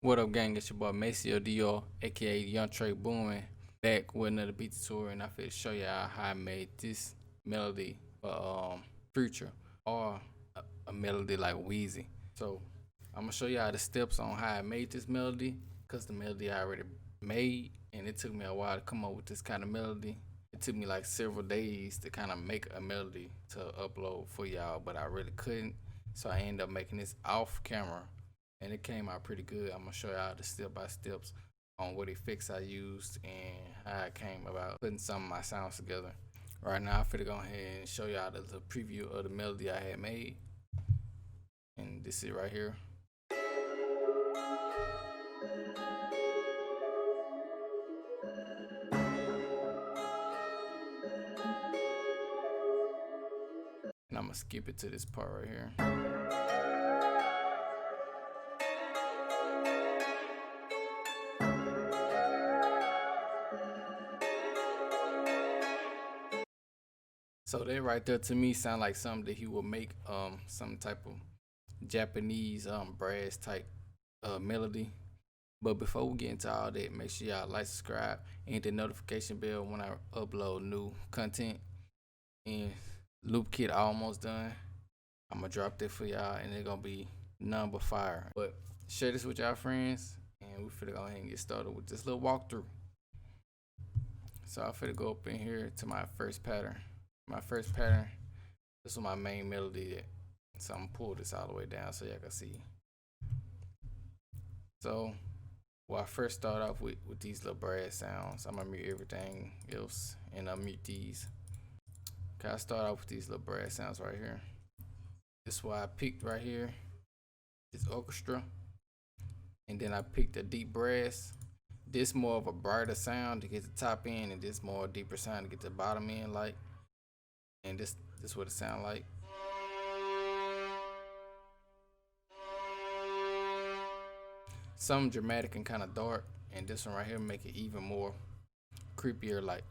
What up, gang? It's your boy Maceodior, aka Young Trey Boomin, back with another beat tutorial, and I feel show y'all how I made this melody for Future or a melody like Wheezy. So I'm gonna show y'all the steps on how I made this melody, cause the melody I already made, and it took me a while to come up with this kind of melody. It took me like several days to kind of make a melody to upload for y'all, but I really couldn't. So I ended up making this off camera, and it came out pretty good. I'm gonna show y'all the step by steps on what effects I used and how I came about putting some of my sounds together. Right now, I'm finna go ahead and show y'all the preview of the melody I had made, and this is right here. And I'm gonna skip it to this part right here. So that right there to me sound like something that he would make some type of Japanese brass type melody. But before we get into all that, make sure y'all like, subscribe, and hit the notification bell when I upload new content. And Lil Keed almost done. I'm gonna drop that for y'all, and it's gonna be none but fire. But share this with y'all friends, and we finna go ahead and get started with this little walkthrough. So I'm finna go up in here to my first pattern. My first pattern, this is my main melody. So I'm gonna pull this all the way down so y'all can see. So well, I first start off with these little brass sounds. I'm gonna mute everything else and I'll mute these. Okay, I start off with these little brass sounds right here. This is why I picked right here, this orchestra. And then I picked a deep brass. This more of a brighter sound to get the top end, and this more deeper sound to get the bottom end like. And this what it sound like. Some dramatic and kind of dark, and this one right here make it even more creepier like.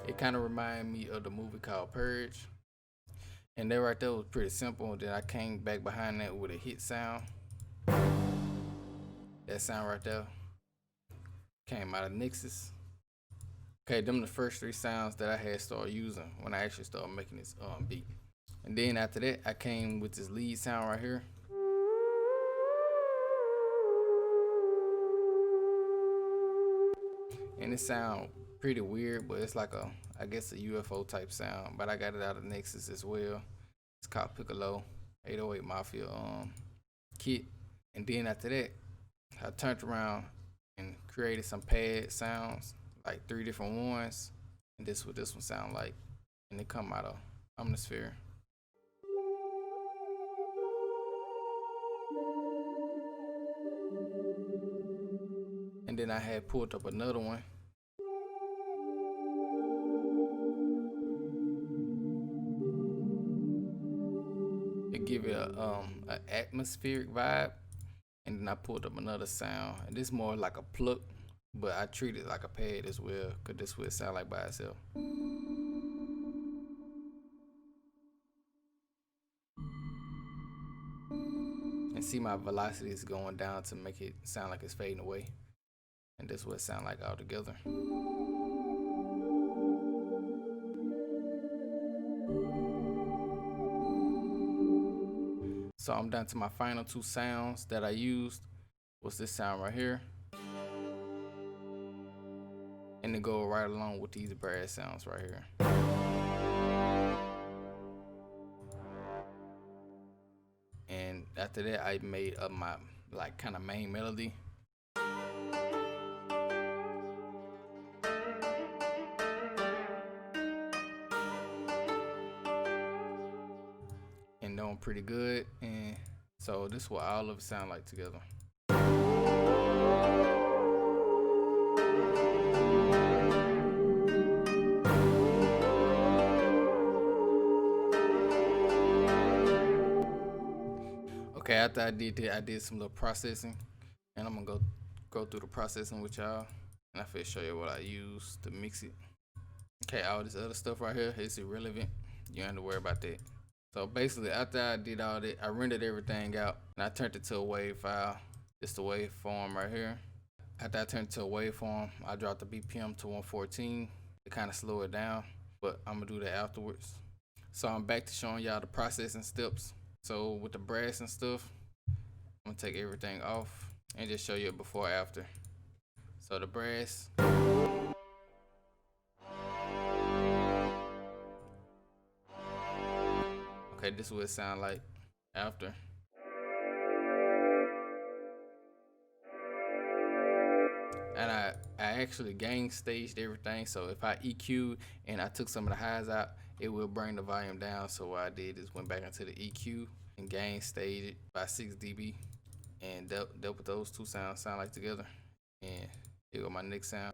It kind of remind me of the movie called Purge, and that right there was pretty simple. Then I came back behind that with a hit sound. That sound right there came out of Nexus. Okay, them the first three sounds that I had started using when I actually started making this beat. And then after that, I came with this lead sound right here. And it sound pretty weird, but it's like I guess a UFO type sound. But I got it out of Nexus as well. It's called Piccolo 808 Mafia kit. And then after that, I turned around and created some pad sounds, like 3 different ones. And this is what this one sound like. And they come out of Omnisphere. And then I had pulled up another one. It give it a atmospheric vibe. And then I pulled up another sound, and this more like a pluck, but I treat it like a pad as well, cause this would sound like by itself. And see my velocity is going down to make it sound like it's fading away. And this would sound like all together. So I'm down to my final two sounds that I used. Was this sound right here, and to go right along with these brass sounds right here. And after that, I made up my like kind of main melody. And doing pretty good, and so this is what all of it sound like together. Okay, after I did that, I did some little processing, and I'm gonna go through the processing with y'all, and I feel show you what I use to mix it. Okay, all this other stuff right here is irrelevant. You don't have to worry about that. So basically, after I did all that, I rendered everything out and I turned it to a wave file. It's the waveform right here. After I turned it to a waveform, I dropped the BPM to 114 to kind of slow it down, but I'm gonna do that afterwards. So I'm back to showing y'all the processing steps. So with the brass and stuff, I'm gonna take everything off and just show you a before after. So the brass. Okay, this is what it sound like after. And I actually gain staged everything. So if I EQ and I took some of the highs out, it will bring the volume down. So what I did is went back into the EQ and gain staged it by 6 dB and dealt with those two sounds sound like together. And here go my next sound.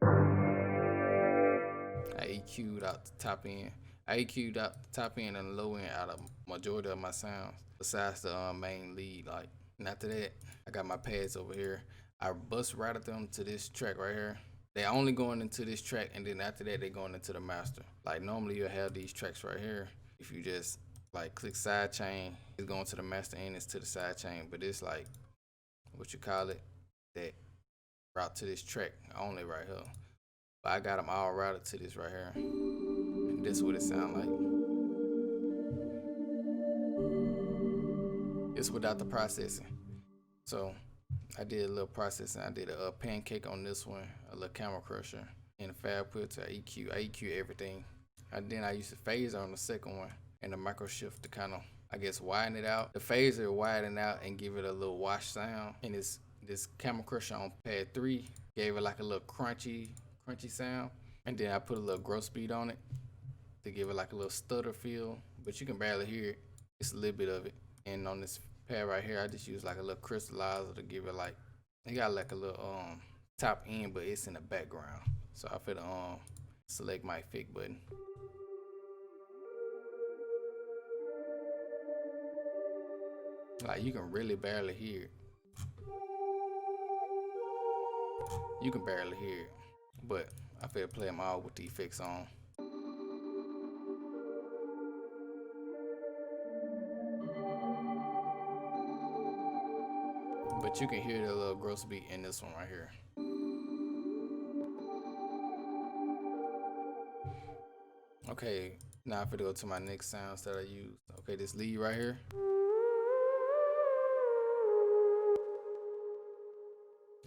I EQ'd out the top end. I EQ'd out the top end and the low end out of majority of my sounds, besides the main lead. Like, and after that, I got my pads over here. I bus routed them to this track right here. They only going into this track, and then after that, they going into the master. Like normally, you'll have these tracks right here. If you just like click side chain, it's going to the master and it's to the side chain. But it's like what you call it, that route to this track only right here. But I got them all routed to this right here. And this is what it sound like. It's without the processing. So I did a little processing. I did a pancake on this one, a little camera crusher, and a fab filter. I EQ everything. And then I used a phaser on the second one and a micro shift to kind of, I guess, widen it out. The phaser widen out and give it a little wash sound. And this camera crusher on pad 3 gave it like a little crunchy sound. And then I put a little growth speed on it to give it like a little stutter feel, but you can barely hear it. It's a little bit of it. And on this pad right here, I just use like a little crystallizer to give it like, it got like a little top end, but it's in the background. So I finna select my effect button. Like you can really barely hear it. You can barely hear it, but I finna play them all with the effects on. But you can hear the little gross beat in this one right here. Okay, now I'm gonna go to my next sounds that I use. Okay, this lead right here.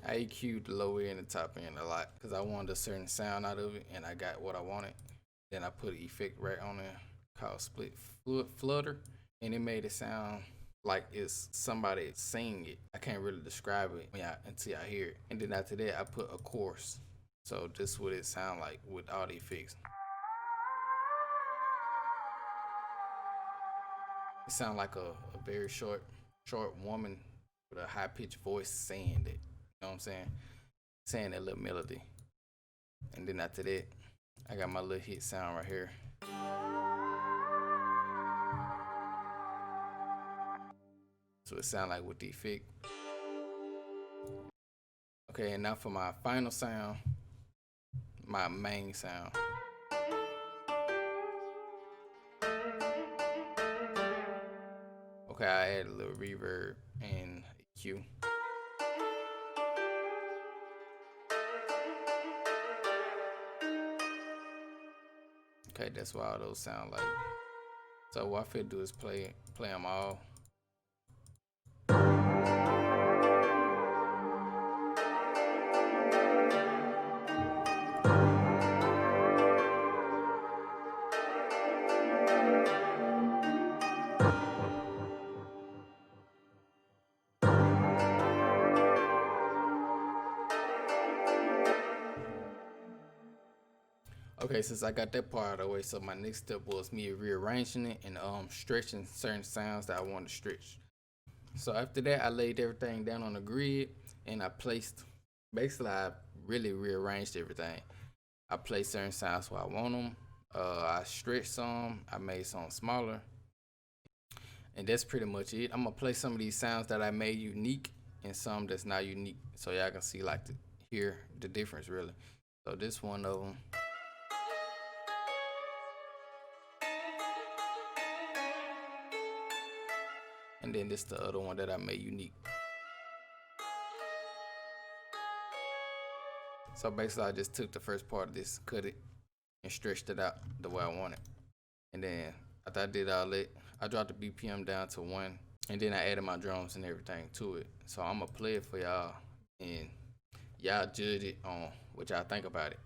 I EQ'd the low end and top end a lot because I wanted a certain sound out of it and I got what I wanted. Then I put an effect right on there called split flutter, and it made it sound like it's somebody singing it. I can't really describe it until I hear it. And then after that, I put a chorus. So this is what it sound like with all the effects. It sound like a very short woman with a high pitched voice saying that. You know what I'm saying? Saying that little melody. And then after that, I got my little hit sound right here. So it sound like with the effect. Okay, and now for my final sound, my main sound. Okay, I add a little reverb and EQ. Okay, that's what all those sound like. So what I finna do is play them all. Okay, since I got that part of the way, so my next step was me rearranging it and stretching certain sounds that I wanted to stretch. So after that, I laid everything down on the grid and I placed, basically I really rearranged everything. I placed certain sounds where I want them. I stretched some, I made some smaller. And that's pretty much it. I'm gonna play some of these sounds that I made unique and some that's not unique, so y'all can see like hear the difference really. So this one of them. And then this the other one that I made unique. So basically I just took the first part of this, cut it, and stretched it out the way I want it. And then after I did all that, I dropped the BPM down to 1, and then I added my drums and everything to it. So I'm gonna play it for y'all, and y'all judge it on what y'all think about it.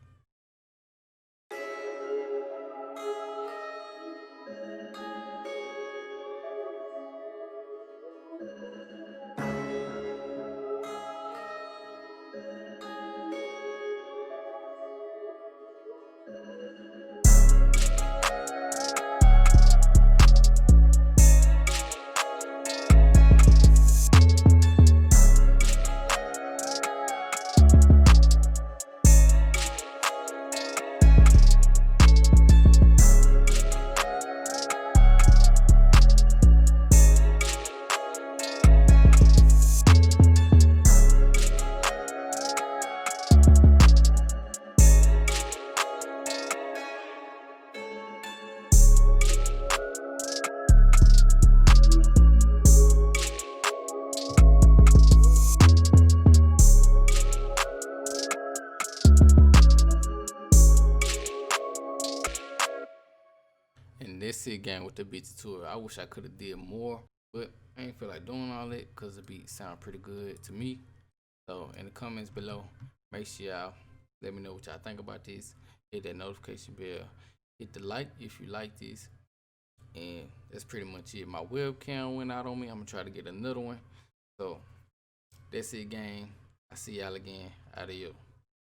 And that's it, gang, with the beats tour. I wish I could have did more, but I ain't feel like doing all that because the beats sound pretty good to me. So in the comments below, make sure y'all let me know what y'all think about this. Hit that notification bell. Hit the like if you like this. And that's pretty much it. My webcam went out on me. I'm gonna try to get another one. So that's it, gang. I see y'all again. Adios.